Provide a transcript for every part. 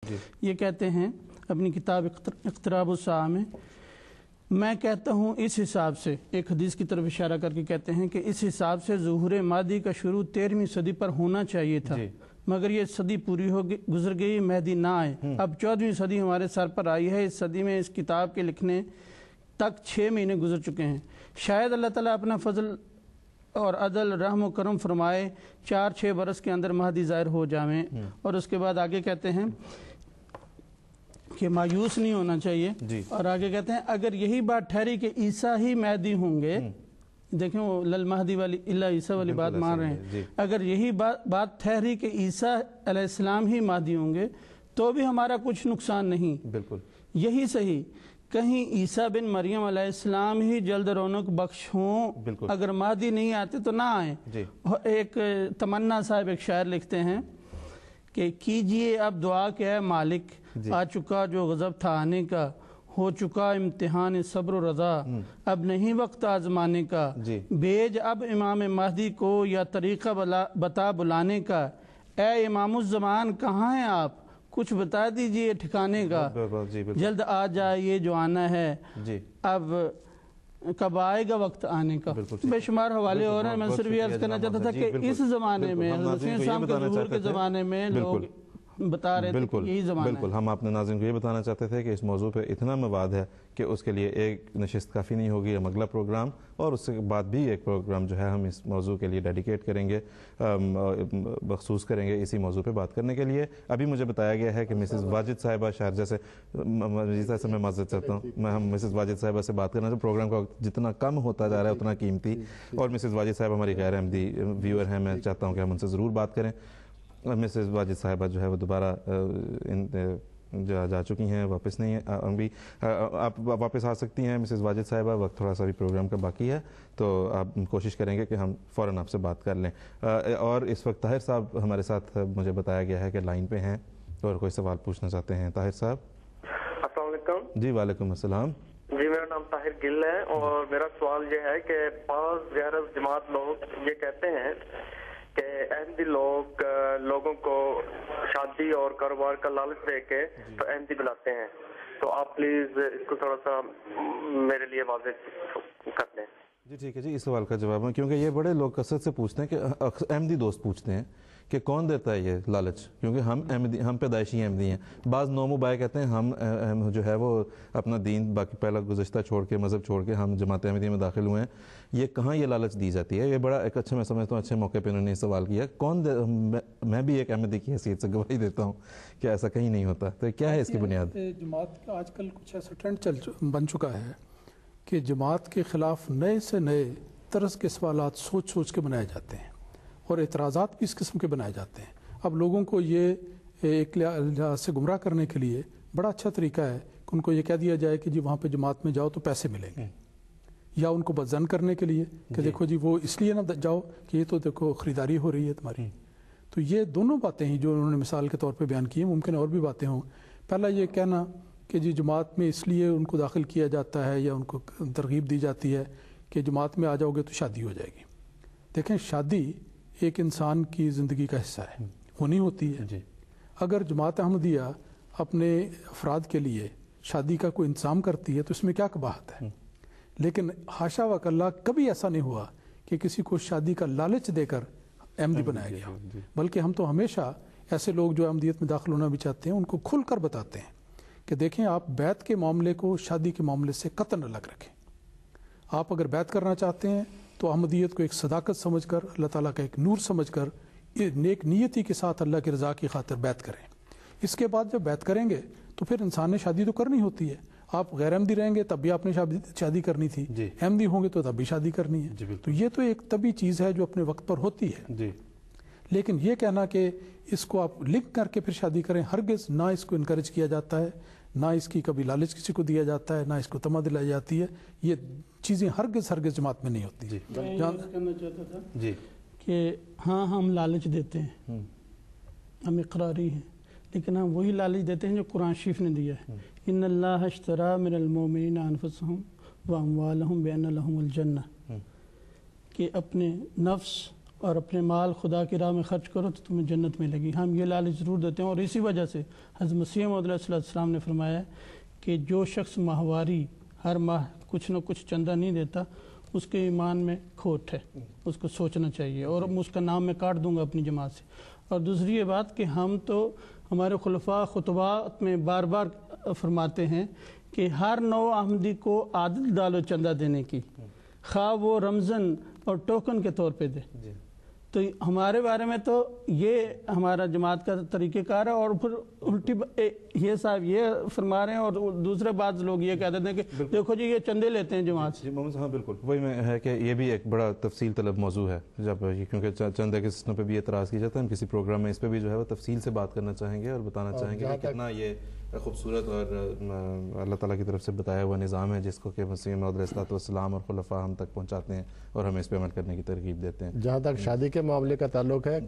یہ کہتے ہیں اپنی کتاب اقتراب الساعہ میں، میں کہتا ہوں اس حساب سے، ایک حدیث کی طرف اشارہ کر کے کہتے ہیں کہ اس حساب سے ظہور مہدی کا شروع 13ویں صدی پر ہونا چاہیے تھا، مگر یہ صدی پوری ہو گزر گئی، مہدی نہ آئے۔ اب 14ویں صدی ہمارے سر پر آئی ہے۔ اس صدی میں اس کتاب کے لکھنے تک 6 مہینے گزر چکے ہیں۔ شاید اللہ تعالیٰ اپنا فضل اور عدل، رحم و کرم فرمائے 4-6 برس کے اندر مہدی ظاہر ہو جائیں۔ اور اس کے بعد آگے کہتے ہیں کہ مایوس نہیں ہونا چاہیے، اور آگے کہتے ہیں اگر یہی بات ٹھہری کہ عیسیٰ ہی مہدی ہوں گے، دیکھیں وہ لل مہدی والی اللہ عیسیٰ والی بات مان رہے ہیں، اگر یہی بات ٹھہری کہ عیسیٰ علیہ السلام ہی مہدی ہوں گے تو بھی ہمارا کچھ نقصان نہیں، بالکل یہی صحیح، کہیں عیسیٰ بن مریم علیہ السلام ہی جلد رونق بخش ہوں، اگر مہدی نہیں آتے تو نہ آئیں۔ ایک تمنا صاحب ایک شاعر لکھتے ہیں کہ کیجئے اب دعا کہ اے مالک، آ چکا جو غضب تھا آنے کا، ہو چکا امتحان صبر و رضا، اب نہیں وقت آزمانے کا، بھیج اب امام مہدی کو یا طریقہ بتا بلانے کا، اے امام الزمان کہاں ہیں آپ، کچھ بتا دیجئے ٹھکانے کا، جلد آ جائے یہ جو آنا ہے، اب کب آئے گا وقت آنے کا۔ بے شمار حوالے ہو رہے ہیں، میں صرف یہ عرض کرنا چاہتا تھا کہ اس زمانے میں حضرت صاحب کے ظہور کے زمانے میں لوگ بتا رہے تھے کہ یہی زمانہ ہے۔ بالکل، ہم اپنے ناظرین کو یہ بتانا چاہتے تھے کہ اس موضوع پہ اتنا مواد ہے کہ اس کے لیے ایک نشست کافی نہیں ہوگی، ہم اگلا پروگرام اور اس کے بعد بھی ایک پروگرام جو ہے ہم اس موضوع کے لیے ڈیڈیکیٹ کریں گے، مخصوص کریں گے اسی موضوع پہ بات کرنے کے لیے۔ ابھی مجھے بتایا گیا ہے کہ مسز واجد صاحبہ شارجہ سے، میں معذرت چاہتا ہوں، ہم مسز واجد صاحبہ سے بات کرنا چاہتے ہیں، پروگرام کا جتنا کم ہوتا جا رہا ہے اتنا قیمتی، اور مسز واجد صاحبہ ہماری غیر احمدی ویور ہیں، میں چاہتا ہوں کہ ہم ان سے ضرور بات کریں۔ مسز واجد صاحبہ جو ہے وہ دوبارہ جا چکی ہیں، واپس نہیں ہیں ابھی، آپ واپس آ سکتی ہیں مسز واجد صاحبہ، وقت تھوڑا سا بھی پروگرام کا باقی ہے تو آپ کوشش کریں گے کہ ہم فوراً آپ سے بات کر لیں۔ اور اس وقت طاہر صاحب ہمارے ساتھ مجھے بتایا گیا ہے کہ لائن پہ ہیں اور کوئی سوال پوچھنا چاہتے ہیں۔ طاہر صاحب السلام علیکم۔ جی وعلیکم السلام۔ جی میرا نام طاہر گل ہے، اور میرا سوال یہ ہے کہ بعض غیر جماعت لوگ یہ کہتے ہیں کہ احمدی لوگوں کو شادی اور کاروبار کا لالچ دے کے تو احمدی بناتے ہیں، تو آپ پلیز اس کو تھوڑا سا میرے لیے واضح کر دیں۔ جی ٹھیک ہے جی، اس سوال کا جواب ہے، کیونکہ یہ بڑے لوگ کثرت سے پوچھتے ہیں کہ احمدی دوست پوچھتے ہیں کہ کون دیتا ہے یہ لالچ، کیونکہ ہم پیدائشی احمدی ہیں۔ بعض نومو بائے کہتے ہیں ہم جو ہے وہ اپنا دین باقی پہلا گزشتہ چھوڑ کے، مذہب چھوڑ کے ہم جماعت احمدیہ میں داخل ہوئے ہیں، یہ کہاں یہ لالچ دی جاتی ہے؟ یہ بڑا ایک اچھا، میں سمجھتا ہوں اچھے موقع پہ انہوں نے سوال کیا، میں بھی ایک احمدی کی حیثیت سے گواہی دیتا ہوں کہ ایسا کہیں نہیں ہوتا، تو کیا ہے اس کی بنیاد؟ جماعت کا آج کل کچھ ایسا ٹرینڈ بن چکا ہے کہ جماعت کے خلاف نئے سے نئے طرز کے سوالات سوچ کے بنائے جاتے ہیں، اور اعتراضات بھی اس قسم کے بنائے جاتے ہیں۔ اب لوگوں کو یہ ایک لحاظ سے گمراہ کرنے کے لیے بڑا اچھا طریقہ ہے کہ ان کو یہ کہہ دیا جائے کہ جی وہاں پہ جماعت میں جاؤ تو پیسے ملیں گے، یا ان کو بدظن کرنے کے لیے کہ دیکھو جی وہ اس لیے نہ جاؤ کہ یہ تو دیکھو خریداری ہو رہی ہے تمہاری۔ تو یہ دونوں باتیں ہیں جو انہوں نے مثال کے طور پہ بیان کی ہیں، ممکن اور بھی باتیں ہوں۔ پہلا یہ کہنا کہ جی جماعت میں اس لیے ان کو داخل کیا جاتا ہے یا ان کو ترغیب دی جاتی ہے کہ جماعت میں آ جاؤ گے تو شادی ہو جائے گی۔ دیکھیں شادی ایک انسان کی زندگی کا حصہ ہے، ہونی ہوتی ہے۔ اگر جماعت احمدیہ اپنے افراد کے لیے شادی کا کوئی انتظام کرتی ہے تو اس میں کیا قباحت ہے؟ لیکن حاشا وکلا کبھی ایسا نہیں ہوا کہ کسی کو شادی کا لالچ دے کر احمدی بنایا گیا، بلکہ ہم تو ہمیشہ ایسے لوگ جو احمدیت میں داخل ہونا بھی چاہتے ہیں ان کو کھل کر بتاتے ہیں کہ دیکھیں آپ بیعت کے معاملے کو شادی کے معاملے سے قطعاً الگ رکھیں۔ آپ اگر بیعت کرنا چاہتے ہیں تو احمدیت کو ایک صداقت سمجھ کر، اللہ تعالیٰ کا ایک نور سمجھ کر، نیک نیتی کے ساتھ اللہ کی رضا کی خاطر بیعت کریں۔ اس کے بعد جب بیعت کریں گے تو پھر انسان نے شادی تو کرنی ہوتی ہے۔ آپ غیر احمدی رہیں گے تب بھی آپ نے شادی کرنی تھی، احمدی ہوں گے تو تب بھی شادی کرنی ہے۔ تو یہ تو ایک طبی چیز ہے جو اپنے وقت پر ہوتی ہے۔ لیکن یہ کہنا کہ اس کو آپ لنک کر کے پھر شادی کریں، ہرگز نہ اس کو انکریج کیا جاتا ہے، نہ اس کی کبھی لالچ کسی کو دیا جاتا ہے، نہ اس کو تمہ دلائی جاتی ہے۔ یہ چیزیں ہرگز جماعت میں نہیں ہوتی۔ میں کہنا چاہتا تھا کہ ہاں ہم لالچ دیتے ہیں، ہم اقراری ہیں، لیکن ہم وہی لالچ دیتے ہیں جو قرآن شریف نے دیا ہے۔ ان اللہ اشتری من المؤمنین انفسهم واموالهم بان لهم الجنہ، کہ اپنے نفس اور اپنے مال خدا کی راہ میں خرچ کرو تو تمہیں جنت ملے گی. ہم یہ لالچ ضرور دیتے ہیں، اور اسی وجہ سے حضرت مسیح موعود علیہ السلام نے فرمایا ہے کہ جو شخص ماہواری ہر ماہ کچھ نہ کچھ چندہ نہیں دیتا اس کے ایمان میں کھوٹ ہے، اس کو سوچنا چاہیے، اور اس کا نام میں کاٹ دوں گا اپنی جماعت سے. اور دوسری یہ بات کہ ہم تو ہمارے خلفاء خطبات میں بار بار فرماتے ہیں کہ ہر نو آمدی کو عادت ڈالو چندہ دینے کی، خواہ وہ رمضان اور ٹوکن کے طور پہ دے. تو ہمارے بارے میں تو یہ ہمارا جماعت کا طریقہ کار ہے. اور پھر الٹی یہ صاحب یہ فرما رہے ہیں، اور دوسرے بعض لوگ یہ کہہ دیتے ہیں کہ دیکھو جی یہ چندے لیتے ہیں جماعت سے. جی محمد صاحب بالکل وہی میں ہے کہ یہ بھی ایک بڑا تفصیل طلب موضوع ہے، جب کیونکہ چندے کے سسٹم پہ بھی اعتراض کیا جاتا ہے. ہم کسی پروگرام میں اس پہ بھی جو ہے وہ تفصیل سے بات کرنا چاہیں گے اور بتانا چاہیں گے کہ کتنا یہ خوبصورت اور اللہ تعالیٰ کی طرف سے بتایا ہوا نظام ہے جس کو کہ مسیح موعود علیہ السلام اور خلفاء ہم تک پہنچاتے ہیں اور ہمیں اس پہ عمل کرنے کی ترغیب دیتے ہیں. جہاں تک شادی کے معاملے کا تعلق ہے،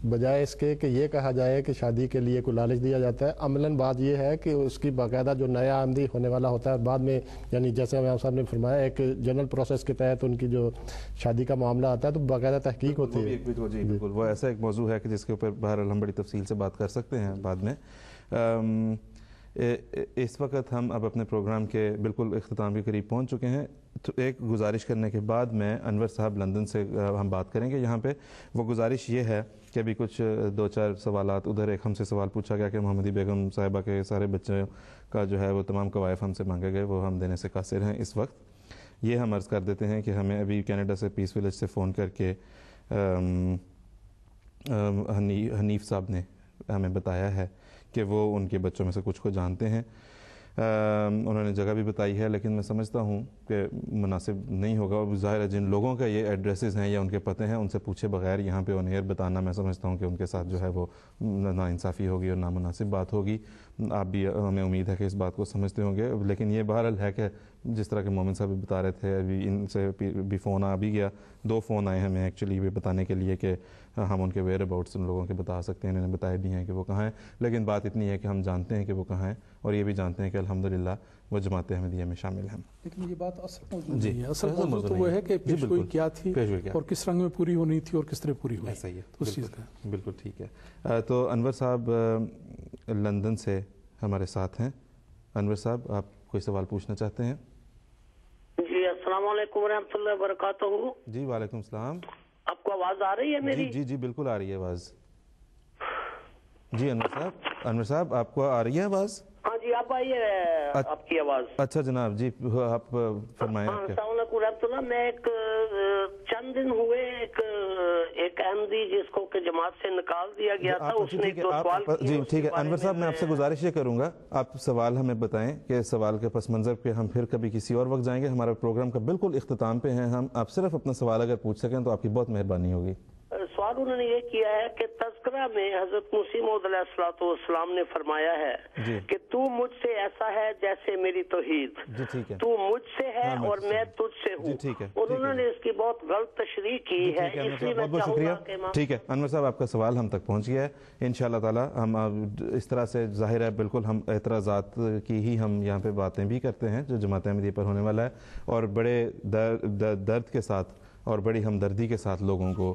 بجائے اس کے کہ یہ کہا جائے کہ شادی کے لیے کوئی لالچ دیا جاتا ہے، عملاً بات یہ ہے کہ اس کی باقاعدہ جو نیا آمدی ہونے والا ہوتا ہے بعد میں، یعنی جیسے امام صاحب نے فرمایا ایک جنرل پروسیس کے تحت ان کی جو شادی کا معاملہ آتا ہے تو باقاعدہ تحقیق ہوتی ہے. جی بالکل وہ ایسا ایک موضوع ہے کہ جس کے اوپر بہرحال ہم بڑی تفصیل سے بات کر سکتے ہیں بعد میں. اس وقت ہم اب اپنے پروگرام کے بالکل اختتام کے قریب پہنچ چکے ہیں. ایک گزارش کرنے کے بعد میں انور صاحب لندن سے ہم بات کریں گے. یہاں پہ وہ گزارش یہ ہے کہ ابھی کچھ 2-4 سوالات ادھر ایک ہم سے سوال پوچھا گیا کہ محمدی بیگم صاحبہ کے سارے بچوں کا جو ہے وہ تمام قوائف ہم سے مانگے گئے، وہ ہم دینے سے قاصر ہیں اس وقت. یہ ہم عرض کر دیتے ہیں کہ ہمیں ابھی کینیڈا سے پیس ولیج سے فون کر کے حنیف صاحب نے ہمیں بتایا ہے کہ وہ ان کے بچوں میں سے کچھ کو جانتے ہیں. انہوں نے جگہ بھی بتائی ہے، لیکن میں سمجھتا ہوں کہ مناسب نہیں ہوگا. اور ظاہر ہے جن لوگوں کا یہ ایڈریسز ہیں یا ان کے پتے ہیں ان سے پوچھے بغیر یہاں پہ آن ایئر بتانا میں سمجھتا ہوں کہ ان کے ساتھ جو ہے وہ ناانصافی ہوگی اور نامناسب بات ہوگی. آپ بھی ہمیں امید ہے کہ اس بات کو سمجھتے ہوں گے. لیکن یہ بہرحال ہے کہ جس طرح کے مومن صاحب بھی بتا رہے تھے، ابھی ان سے بھی فون آ بھی گیا، 2 فون آئے ہمیں ایکچولی یہ بتانے کے لیے کہ ہم ان کے ویئر اباؤٹس ان لوگوں کے بتا سکتے ہیں. انہوں نے بتایا بھی ہیں کہ وہ کہاں ہیں، لیکن بات اتنی ہے کہ ہم جانتے ہیں کہ وہ کہاں ہیں اور یہ بھی جانتے ہیں کہ الحمدللہ وہ جماعت احمدیہ میں شامل ہیں. لیکن یہ بات اصل موضوع نہیں ہے. اصل موضوع تو وہ ہے کہ پیشگوئی کیا تھی اور کس رنگ میں پوری ہونی تھی اور کس طرح پوری ہوئی. ایسا ہی ہے، اس چیز کا بالکل ٹھیک ہے. تو انور صاحب لندن سے ہمارے ساتھ ہیں. انور صاحب آپ کوئی سوال پوچھنا چاہتے ہیں؟ جی السلام علیکم ورحمۃ اللہ وبرکاتہ. جی وعلیکم السلام. آپ کو آواز آ رہی ہے میری؟ جی بالکل آ رہی ہے آواز. جی انور صاحب آپ کو آ رہی ہے آواز؟ ہاں جی اب آئی ہے آپ کی آواز. اچھا جناب جی آپ فرمائیں. السلام علیکم ورحمۃ اللہ. میں ایک چند دن ہوئے ایک احمدی جس کو کہ جماعت سے نکال دیا گیا تھا، اس نے 2 سوال کیے. جی ٹھیک ہے انور صاحب، میں آپ سے گزارش یہ کروں گا آپ سوال ہمیں بتائیں کہ سوال کے پس منظر پہ ہم پھر کبھی کسی اور وقت جائیں گے. ہمارا پروگرام کا بالکل اختتام پہ ہیں ہم. آپ صرف اپنا سوال اگر پوچھ سکیں تو آپ کی بہت مہربانی ہوگی. سوال انہوں نے یہ کیا ہے کہ تذکرہ میں حضرت مسیح موعود علیہ السلام نے فرمایا ہے کہ تو مجھ سے ایسا ہے جیسے میری توحید، تو مجھ سے ہے اور میں تجھ سے ہوں. اور انہوں نے اس کی بہت غلط تشریح کی ہے. اس لیے بہت بہت شکریہ. ٹھیک ہے انور صاحب، آپ کا سوال ہم تک پہنچ گیا ہے. انشاءاللہ تعالی ہم اس طرح سے ظاہر ہے بالکل ہم اعتراضات کی ہی ہم یہاں پہ باتیں بھی کرتے ہیں جو جماعت احمدیہ پر ہونے والا ہے، اور بڑے درد کے ساتھ اور بڑی ہمدردی کے ساتھ لوگوں کو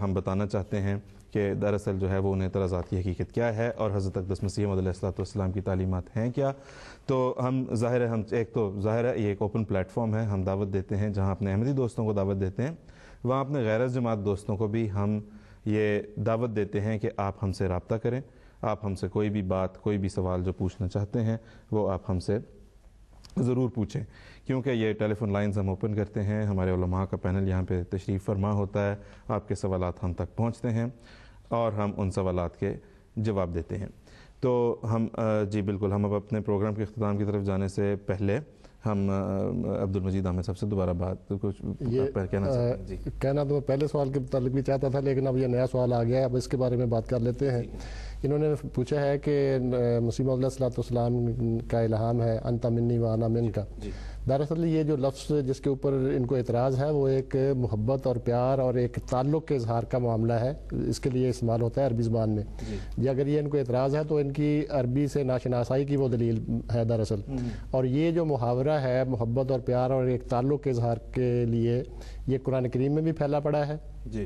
ہم بتانا چاہتے ہیں کہ دراصل جو ہے وہ ان اعتراضات کی حقیقت کیا ہے اور حضرت اقدس مسیح موعود علیہ السلام کی تعلیمات ہیں کیا. تو ہم ظاہر ہے یہ ایک اوپن پلیٹ فارم ہے. ہم دعوت دیتے ہیں جہاں اپنے احمدی دوستوں کو دعوت دیتے ہیں، وہاں اپنے غیر جماعت دوستوں کو بھی ہم یہ دعوت دیتے ہیں کہ آپ ہم سے رابطہ کریں. آپ ہم سے کوئی بھی بات، کوئی بھی سوال جو پوچھنا چاہتے ہیں وہ آپ ہم سے ضرور پوچھیں، کیونکہ یہ ٹیلی فون لائنز ہم اوپن کرتے ہیں. ہمارے علماء کا پینل یہاں پہ تشریف فرما ہوتا ہے. آپ کے سوالات ہم تک پہنچتے ہیں اور ہم ان سوالات کے جواب دیتے ہیں. تو ہم جی بالکل ہم اب اپنے پروگرام کے اختتام کی طرف جانے سے پہلے ہم عبد المجید احمد صاحب سے دوبارہ بات کچھ کہنا چاہتے ہیں. کہنا تو میں پہلے سوال کے متعلق بھی چاہتا تھا، لیکن اب یہ نیا سوال آ گیا ہے، اب اس کے بارے میں بات کر لیتے ہیں. انہوں نے پوچھا ہے کہ مسیح موعود علیہ السلام کا الہام ہے انت منی و انا منک. دراصل یہ جو لفظ جس کے اوپر ان کو اعتراض ہے وہ ایک محبت اور پیار اور ایک تعلق کے اظہار کا معاملہ ہے، اس کے لیے استعمال ہوتا ہے عربی زبان میں. جی اگر یہ ان کو اعتراض ہے تو ان کی عربی سے ناشناسائی کی وہ دلیل ہے دراصل. اور یہ جو محاورہ ہے محبت اور پیار اور ایک تعلق کے اظہار کے لیے، یہ قرآن کریم میں بھی پھیلا پڑا ہے. جی